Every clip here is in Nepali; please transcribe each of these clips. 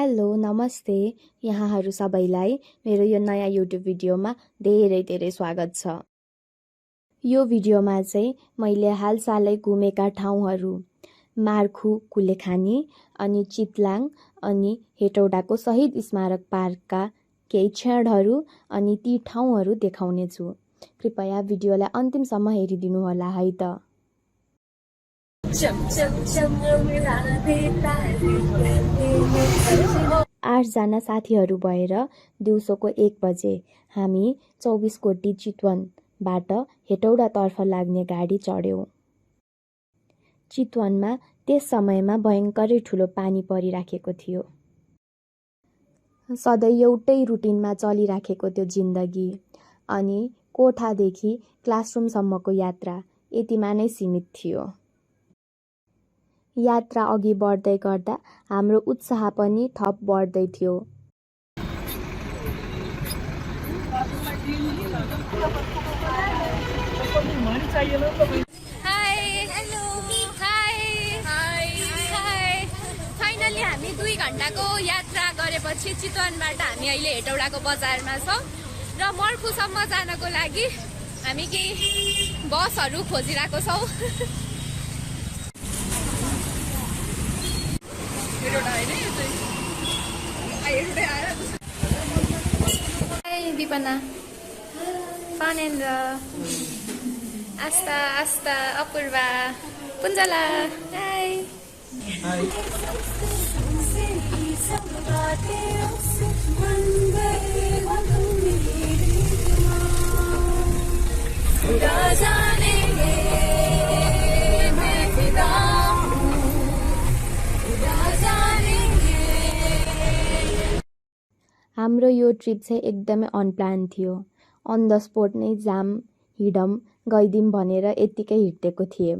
हेलो नमस्ते यहाँहरू सबैलाई मेरो यो नयाँ युट्युब भिडियोमा धेरै स्वागत छ। यो भिडियोमा चाहिँ मैले हालसालै घुमेका ठाउँहरू मार्खु कुलेखानी अनि चितलाङ अनि हेटौडाको शहीद स्मारक पार्कका केही क्षणहरू अनि ती ठाउँहरू देखाउने छु। कृपया भिडियोलाई अन्तिमसम्म हेरिदिनु होला है त। आठजना साथीहरू भएर दिउँसोको 1 बजे हामी 24 कोटी चितवनबाट हेटौडातर्फ लाग्ने गाडी चढ्यौं। चितवनमा त्यस समयमा भयंकरै ठुलो पानी परिराखेको थियो। सधैँ एउटै रुटिनमा चलिराखेको त्यो जिन्दगी अनि कोठादेखि क्लासरुमसम्मको यात्रा यतिमा नै सीमित थियो। यात्रा अघि बढ्दै गर्दा हाम्रो उत्साह पनि थप बढ्दै थियो। फाइनली हामी 2 घण्टाको यात्रा गरेपछि चितवनबाट हामी अहिले हेटौडाको बजारमा छौँ र मर्खुसम्म जानको लागि हामी केही बसहरू खोजिरहेको छौँ। विपना फानेन्द्र आस्था आस्था अपूर्वा कुञ्जला हाम्रो यो ट्रिप चाहिँ एकदमै अनप्लान थियो। अन द स्पोट नै जाम हिडम गइदिम भनेर यत्तिकै हिँडेको थिए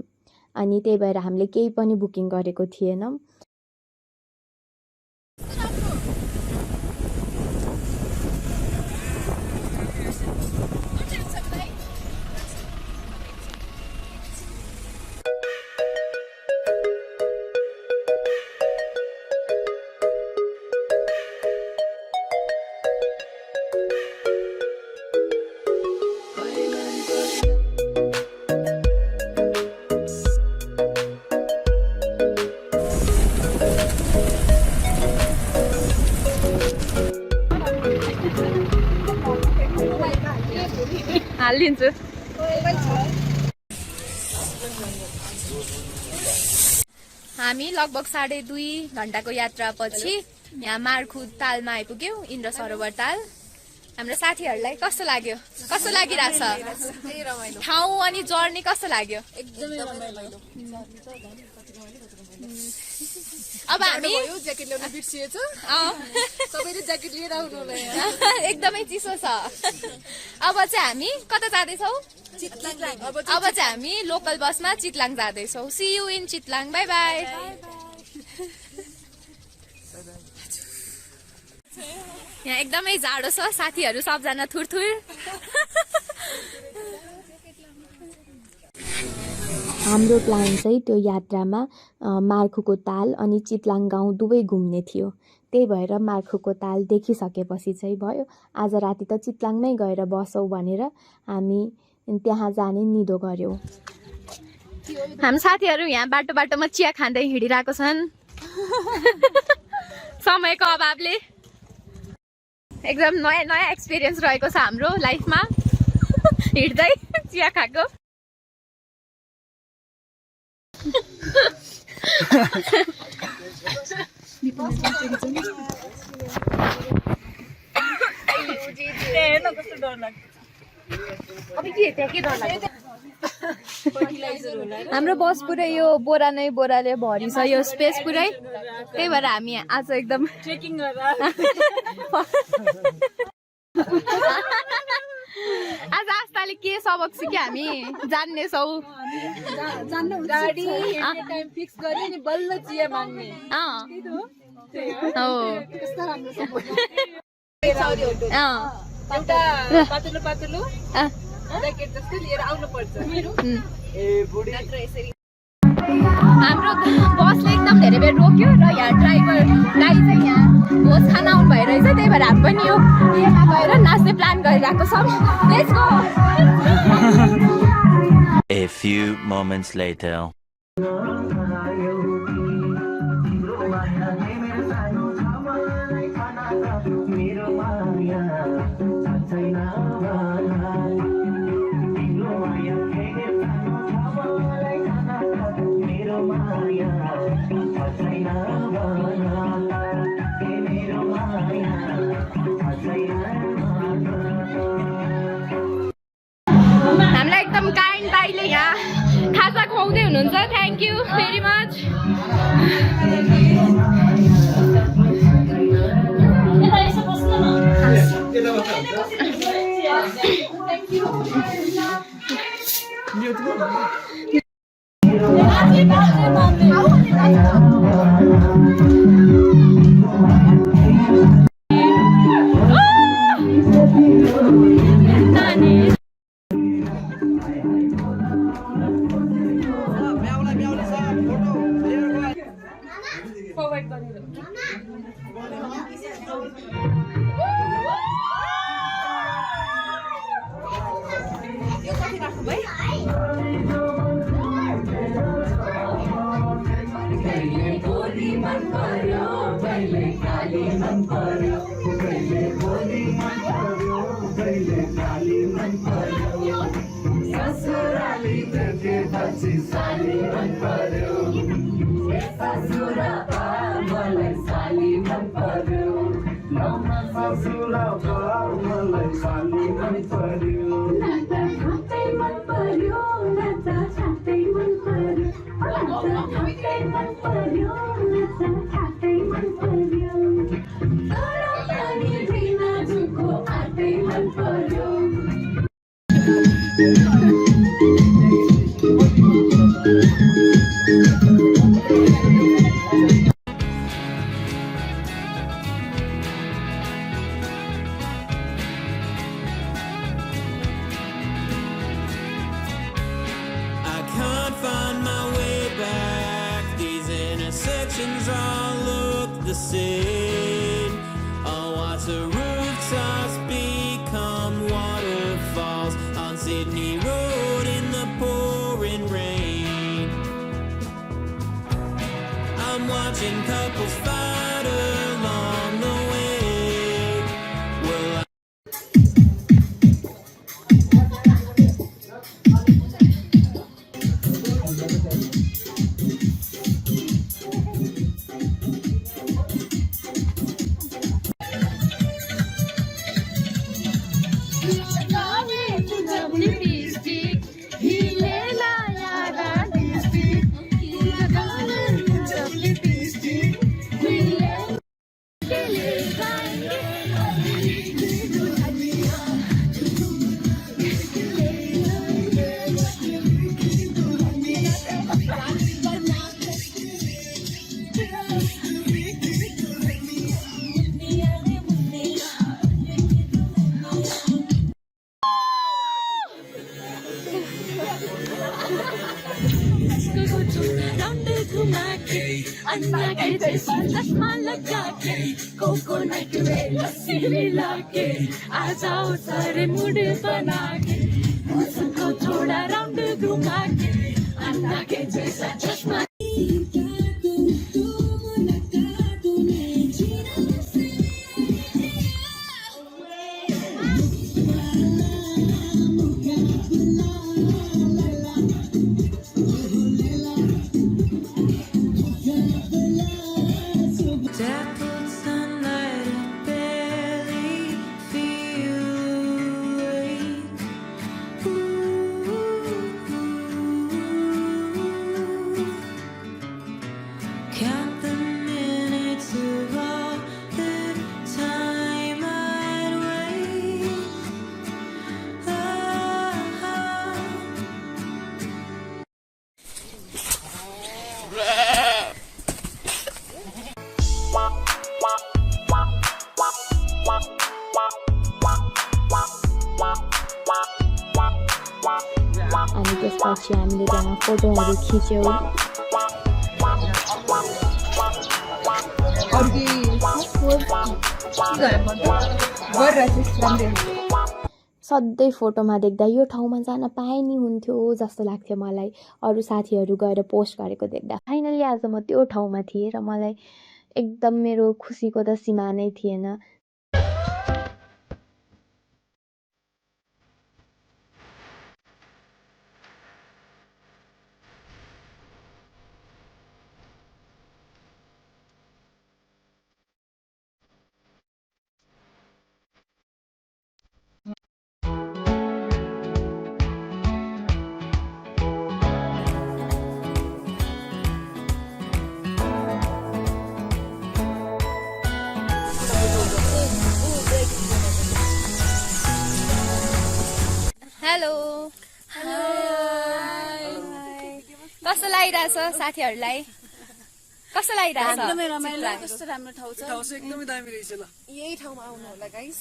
अनि त्यही भएर हामीले केही पनि बुकिङ गरेको थिएनौँ। हालिदिन्छु। हामी लगभग 2.5 घण्टाको यात्रापछि यहाँ मार्खु तालमा आइपुग्यौँ, इन्द्र सरोवर ताल। हाम्रो साथीहरूलाई कस्तो लाग्यो? कस्तो लागिरहेछ ठाउँ अनि जर्नी कस्तो लाग्यो? एकदमै रमाइलो। अब हामी ज्याकेट ल्याउन बिर्सिएछ। सबैले ज्याकेट लिएर आउनु होला। एकदमै चिसो छ। अब चाहिँ हामी कता जाँदैछौँ? चितलाङ। अब चाहिँ हामी लोकल बसमा चितलाङ जाँदैछौँ। See you in Chitlang. Bye bye. यहाँ एकदमै जाडो छ, साथीहरू सबजना थुरथुर। हाम्रो प्लान चाहिँ त्यो यात्रामा मार्खुको ताल अनि चितलाङ गाउँ दुवै घुम्ने थियो। त्यही भएर मार्खुको ताल देखिसकेपछि चाहिँ भयो आज राति त चितलाङमै गएर बसौँ भनेर हामी त्यहाँ जाने निदो गर्यौँ। हामी साथीहरू यहाँ बाटोमा चिया खाँदै हिँडिरहेको छन्। समयको अभावले एकदम नयाँ एक्सपिरियन्स रहेको छ हाम्रो लाइफमा हिँड्दै चिया खाएको। हाम्रो बस पुरै यो बोराले भरि छ, यो स्पेस पुरै। त्यही भएर हामी आज एकदम ट्रेकिङ आज आस्थाले के सबक सिक्यो हामी जान्नेछौँ। गाडी हेर्ने टाइम फिक्स गरे नि बल्ल चिया माग्ने। एउटा पातलो ज्याकेट जस्तो लिएर आउनु पर्छ। हाम्रो बसले एकदम धेरै बेर रोक्यो र यहाँ ड्राइभर दाइ चाहिँ यहाँ भोज खान आउनु भइरहेछ, त्यही भएर हामी पनि यो एमा गएर नाच्ने प्लान गरिरहेको छौँ। Let's go. A few moments later. हामीलाई एकदम काइन्ड दाइले यहाँ खाजा खुवाउँदै हुनुहुन्छ। Thank you very much. All look the same. I'll watch the rooftops become waterfalls on Sydney Road in the pouring rain. I'm watching couples fight along the way. Well, Anna के जैसा चश्मा लगा के कोकोनट में लस्सी मिला के आ जाओ सारे मूड बना के मौसम को थोड़ा राउंड घुमा के अन्ना के जैसा चश्मा अनि त्यसपछि हामीले त्यहाँ फोटोहरू खिच्यौँ। अरू केही सधैँ फोटोमा देख्दा यो ठाउँमा जान पाए नि हुन्थ्यो जस्तो लाग्थ्यो मलाई। अरू साथीहरू गएर पोस्ट गरेको देख्दा फाइनली आज म त्यो ठाउँमा थिएँ र मलाई एकदम मेरो खुसीको त सीमा नै थिएन। हेलो कस्तो लागिरहेछ साथीहरूलाई? कस्तो लागिरहेछ? एकदमै रमाइलो, कस्तो राम्रो ठाउँ छ। एकदमै दामी रहेछ ल। यही ठाउँमा आउनु होला गाइस।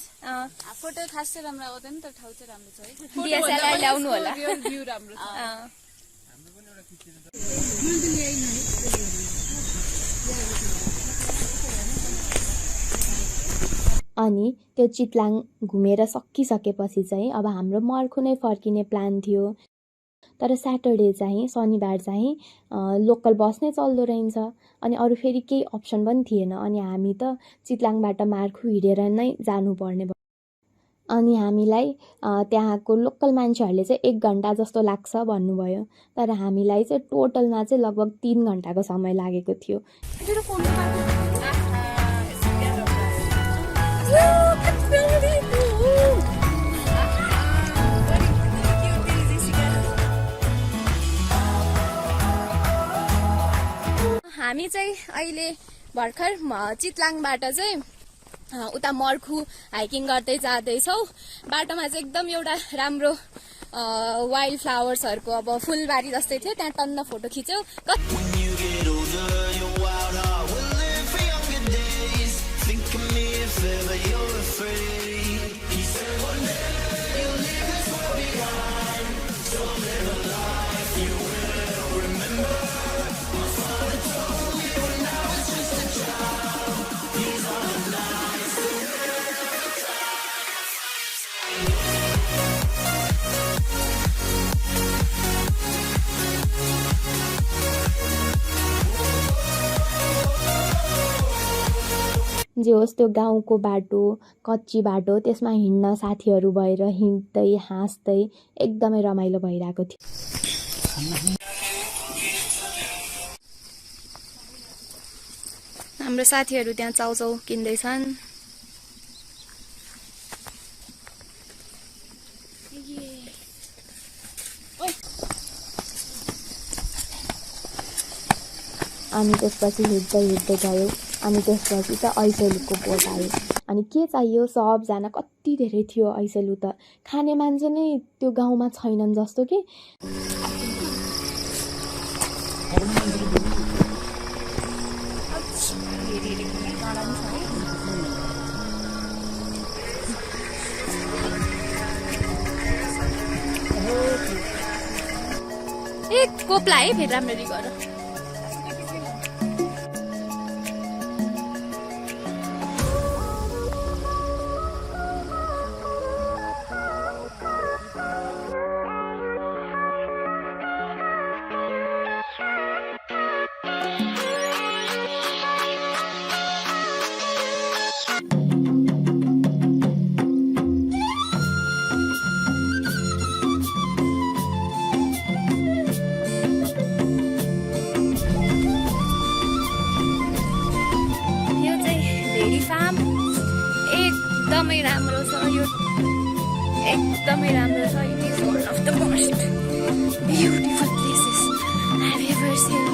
फोटो खासै राम्रो आउँदैन तर ठाउँ चाहिँ राम्रो छ है। DSLR ल्याउनु होला। भ्यू राम्रो छ। अनि त्यो चितलाङ घुमेर सकिसकेपछि चाहिँ अब हाम्रो मर्खु नै फर्किने प्लान थियो। तर स्याटरडे चाहिँ शनिबार चाहिँ लोकल बस नै चल्दो रहेछ। अनि अरू फेरि केही अप्सन पनि थिएन। अनि हामी त चितलाङबाट मार्खु हिँडेर नै जानुपर्ने भयो। अनि हामीलाई त्यहाँको लोकल मान्छेहरूले चाहिँ 1 घन्टा जस्तो लाग्छ भन्नुभयो। तर हामीलाई चाहिँ टोटलमा चाहिँ लगभग 3 घन्टाको समय लागेको थियो। हामी चाहिँ अहिले भर्खर चितलाङबाट चाहिँ उता मर्खु हाइकिङ गर्दै जाँदैछौँ। बाटोमा चाहिँ एकदम एउटा राम्रो वाइल्ड फ्लावर्सहरूको अब फुलबारी जस्तै थियो। त्यहाँ टन्न फोटो खिच्यौँ। जे होस् त्यो गाउँको बाटो कच्ची बाटो त्यसमा हिँड्न साथीहरू भएर हिँड्दै हाँस्दै एकदमै रमाइलो भइरहेको थियो। हाम्रो साथीहरू त्यहाँ चाउचाउ किन्दैछन्। अनि त्यसपछि हिँड्दै गयौँ। अनि त्यसपछि त ऐसेलुको बोट आयो। अनि के चाहियो सबजना कति धेरै थियो ऐसेलु त। खाने मान्छे नै त्यो गाउँमा छैनन् जस्तो कि। एक कोप्ला है फेरि राम्ररी गर। एकदमै राम्रो छ यो, एकदमै राम्रो छ। It is one of the most beautiful places I have ever seen.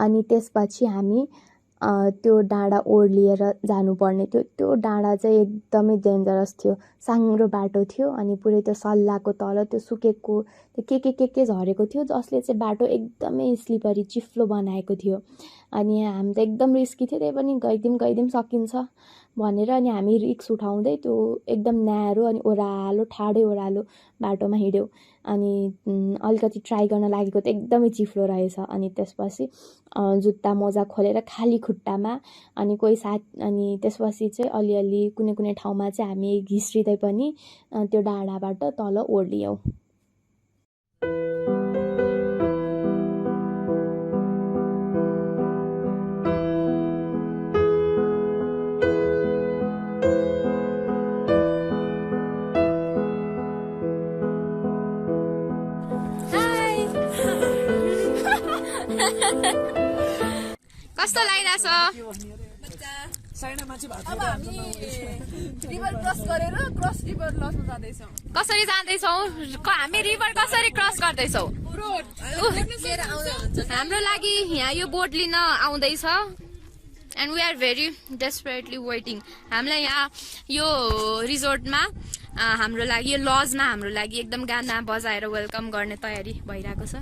अनि त्यसपछि हामी त्यो डाँडा ओर्लिएर जानुपर्ने थियो। त्यो डाँडा चाहिँ एकदमै डेन्जरस थियो, साङ्ग्रो बाटो थियो अनि पुरै त्यो सल्लाको तल त्यो सुकेको त्यो के झरेको थियो, जसले चाहिँ बाटो एकदमै स्लिपरी चिफ्लो बनाएको थियो। अनि हामी त एकदम रिस्की थियो, त्यही पनि गइदिउँ सकिन्छ भनेर अनि हामी रिक्स उठाउँदै त्यो एकदम न्यारो अनि ओह्रालो ठाडै ओह्रालो बाटोमा हिँड्यौँ। अनि अलिकति ट्राई गर्न लागेको त एकदमै चिफ्लो रहेछ। अनि त्यसपछि जुत्ता मोजा खोलेर खाली खुट्टामा अनि अनि त्यसपछि चाहिँ अलिअलि कुनै ठाउँमा चाहिँ हामी घिस्रिँदै पनि त्यो डाँडाबाट तल ओर्लियौँ। कस्तो लागिरहेछ? अब हामी रिभर क्रस गरेर क्रस रिभर लजमा जाँदैछौँ। कसरी जाँदैछौ? हामी रिभर कसरी क्रस गर्दैछौ? हाम्रो लागि यहाँ यो बोट लिन आउँदैछ and we are very desperately waiting. हामीलाई यहाँ यो रिजोर्टमा हाम्रो लागि यो लजमा हाम्रो लागि एकदम गाना बजाएर वेलकम गर्ने तयारी भइरहेको छ।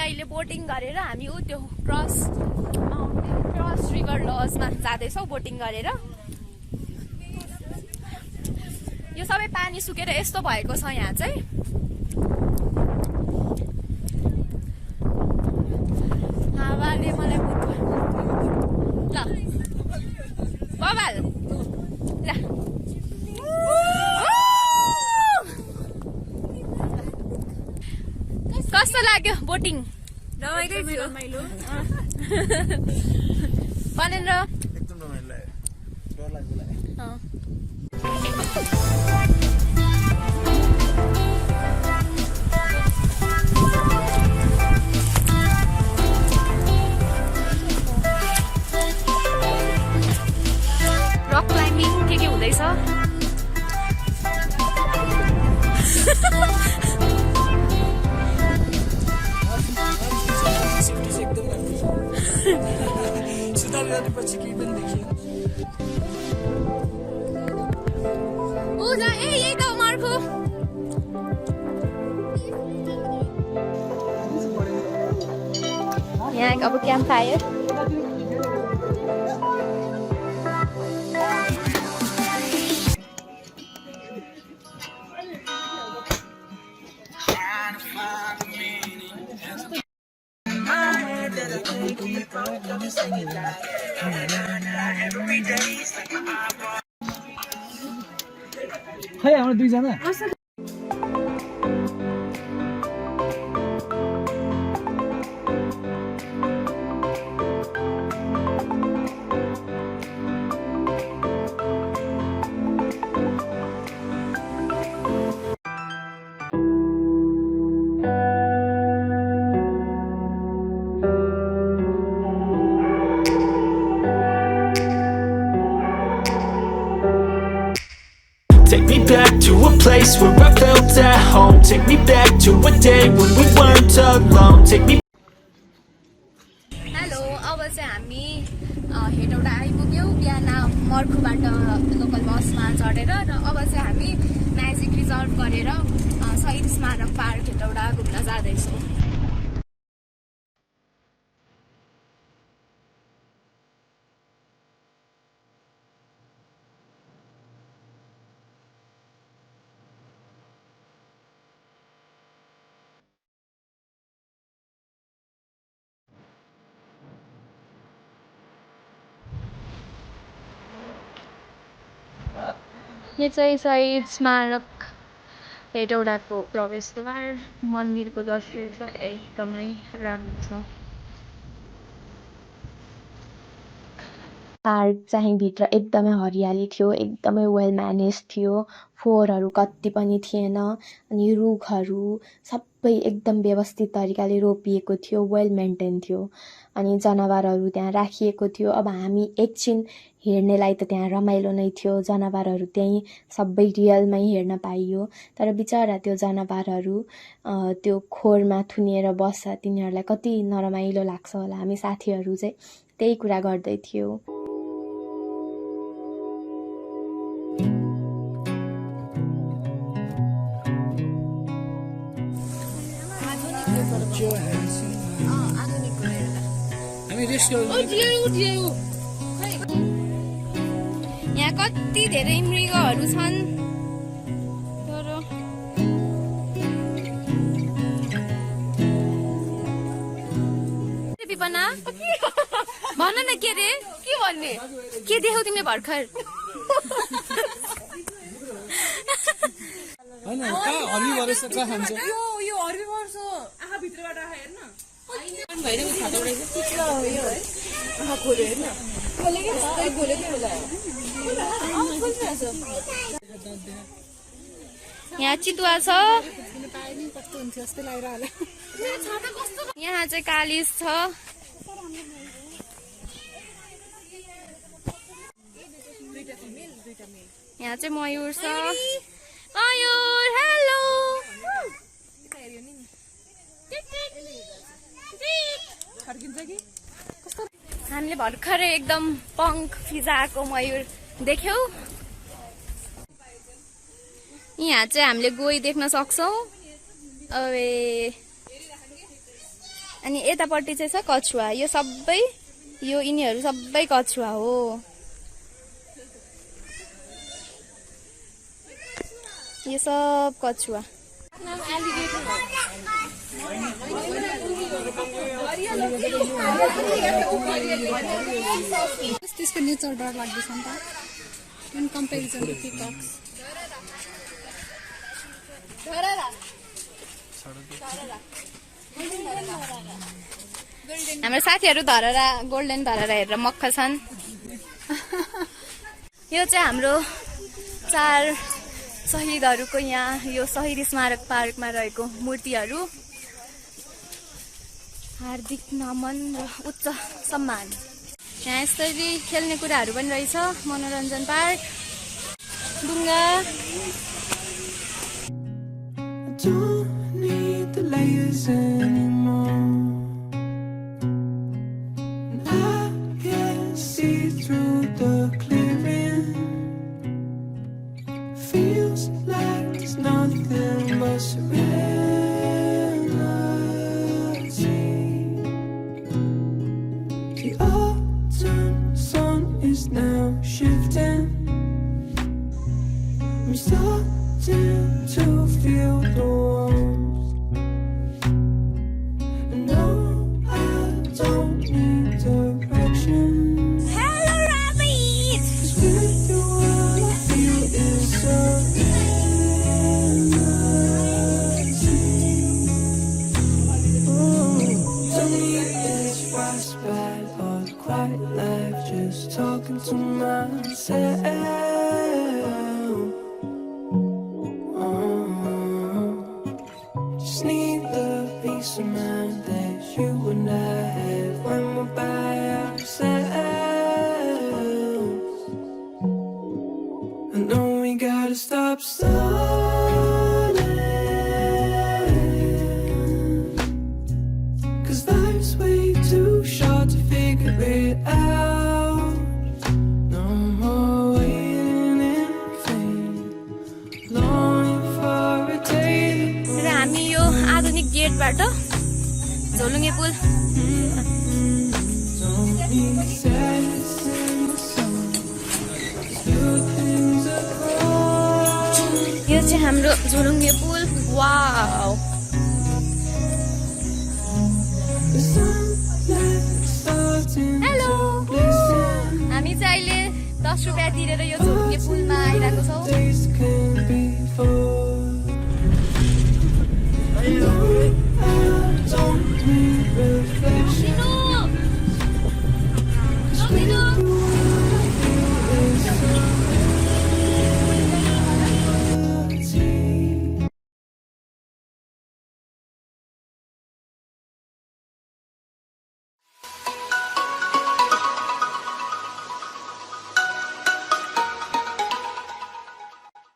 अहिले बोटिङ गरेर हामी त्यो क्रस रिभर लजमा जाँदैछौँ बोटिङ गरेर। यो सबै पानी सुकेर यस्तो भएको छ यहाँ चाहिँ। हावाले मलाई ल बबाल ल कस्तो लाग्यो बोटिङ? रमाइलो थियो। भनेर एकदम रमाइलो लाग्यो, डर लाग्यो। रक क्लाइम्बिङ के हुँदैछ? पछि केही पनि देखियो। यही त मार्को। यहाँ अब क्याम्प फायर। खै हाम्रो दुईजना Take me back to a place where I felt at home. Take me back to a day when we weren't alone. Take me. Hello, अब चाहिँ हामी हेटौडा आइपुग्यौँ बिहान मर्खुबाट लोकल बसमा चढेर र अब चाहिँ हामी म्याजिक रिजर्भ गरेर शहीद स्मारक पार्क हेटौडा घुम्न जाँदैछौँ। यो चाहिँ शहीद स्मारक हेटौडाको प्रवेशद्वार मन्दिरको दृश्य एकदमै राम्रो छ। पार्क चाहिँ भित्र एकदमै हरियाली थियो, एकदमै वेल म्यानेज थियो, फोहोरहरू कति पनि थिएन, अनि रुखहरू सबै एकदम व्यवस्थित तरिकाले रोपिएको थियो, वेल मेन्टेन थियो, अनि जनावरहरू त्यहाँ राखिएको थियो। अब हामी एकछिन हेर्नेलाई त त्यहाँ रमाइलो नै थियो, जनावरहरू त्यहीँ सबै रियलमै हेर्न पाइयो, तर बिचरा त्यो जनावरहरू त्यो खोरमा थुनिएर बस्छ, तिनीहरूलाई कति नरमाइलो लाग्छ होला। हामी साथीहरू चाहिँ त्यही कुरा गर्दै थियौँ। हामी रेस्ट गर्नु यहाँ कति धेरै मृगहरू छन्। विपना भन न के रे, के भन्ने, के देख्यौ तिमीले भर्खर? हैन कहाँ हर्बी भरेछ कहाँ खान्छ यो हर्बी पर्छ आँखा भित्रबाट हेर्न यहाँ चितुवा छ, यहाँ चाहिँ कालिज छ, यहाँ चाहिँ मयूर छ। मयूर हेलो, हामीले भर्खरै एकदम पङ्ख फिजाएको मयूर देख्यौ। यहाँ चाहिँ हामीले गोही देख्न सक्छौँ। अनि यतापट्टि चाहिँ छ कछुवा। यो सबै यिनीहरू सबै कछुवा हो। यो सब कछुवा। त्यसको नेचर डर लाग्दैछ नि त इन कम्पेरिजन टु पिकक्स। हाम्रो साथीहरू धरहरा गोल्डन धरहरा हेरेर मक्ख छन्। यो चाहिँ हाम्रो 4 शहीदहरूको यहाँ यो शहीद स्मारक पार्कमा रहेको मूर्तिहरू। हार्दिक नमन र उच्च सम्मान। यहाँ यसरी खेल्ने कुराहरू पनि रहेछ। मनोरञ्जन पार्क डुङ्गा। I'm starting to feel the warmth. No, I don't need directions. Hello, rabbit! 'Cause with you all I feel is to me it's fast bad or quiet life, just talking to myself. Need the peace of mind that you and I have when we're by ourselves. I know we gotta stop stalling, 'cause life's way too short to figure it out. No more waiting in vain, longing for a day. हामी यो आधुनिक गेटबाट झोलुङ्गे पुल। यो चाहिँ हाम्रो झोलुङ्गे पुल। वाउ! हेलो! हामी चाहिँ अहिले 10 रुपियाँ तिरेर यो झोलुङ्गे पुलमा आइरहेको छौँ।